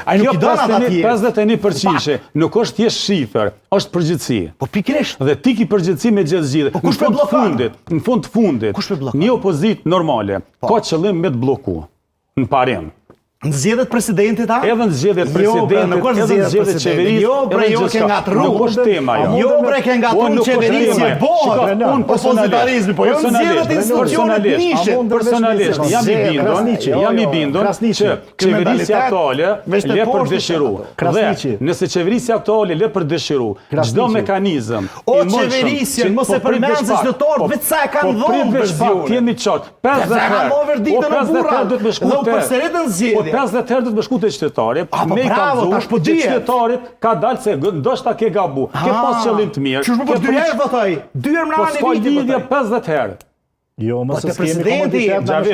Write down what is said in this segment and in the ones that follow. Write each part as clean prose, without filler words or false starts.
Ai nuk i don ata tjerë. 51% nuk është thjesht shifër, është përgjithësi. Po pikërisht. Dhe ti ki përgjithësi me gjithë zgjidhje. Kush po bllokon? Në fund të fundit, Kush po bllokon? një opozitë normale ka qëllim me të blloku në parim. Në zgjedhjet presidentit a? Edhe në zgjedhjet presidentit, edhe në zgjedhjet qeverisë, jo bre, jo ke ngatruar. Nuk është tema jo. Jo bre, ke ngatruar qeverisje bëhet. Unë Opozitarizmi, po jo në zgjedhjet institucionet nishe. Personalisht, jam i bindur që qeverisja aktuale le për dëshiru. Dhe nëse qeverisja aktuale le për dëshiru, çdo mekanizëm o qeverisje, mos e përmend se qytetarët vetë sa e kanë dhënë për zgjedhje. Kemi çort. 50 herë. 50 herë do të më shku të qytetarit, me i kam dhu, që qytetarit ka dalë se ndoshta ke gabu, ke pas qëllim të mirë. Qështë po 2 herë votoj? 2 herë mrena në Po viti lidhje 50 herë. Jo, mos e kemi presidenti, Qytetari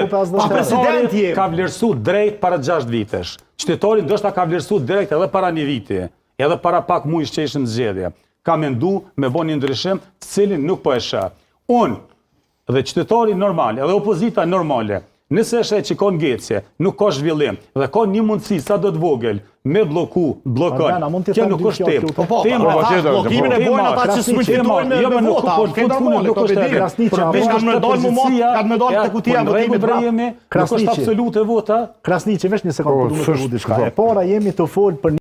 ka vlerësu drejt para 6 vitesh. Qytetari ndoshta ka vlerësu drejt edhe para 1 viti, edhe para pak mujsh që ishën zgjedhje. Ka mendu me bo një ndryshim, cilin nuk po e shë. Unë dhe qytetari normal, edhe opozita normale, nëse është e që ka ngecje, nuk ka zhvillim, dhe ka një mundësi sa do të vogël, me blokon, kjo nuk është tem. Blokimin e bojnë ata që s'mënqitojnë me vota. Nuk është e Veç kanë me dalë të kutia votimit pra. Nuk është absolute vota. Krasniqi, veç një sekundë, për du me të diçka. E para jemi të folë për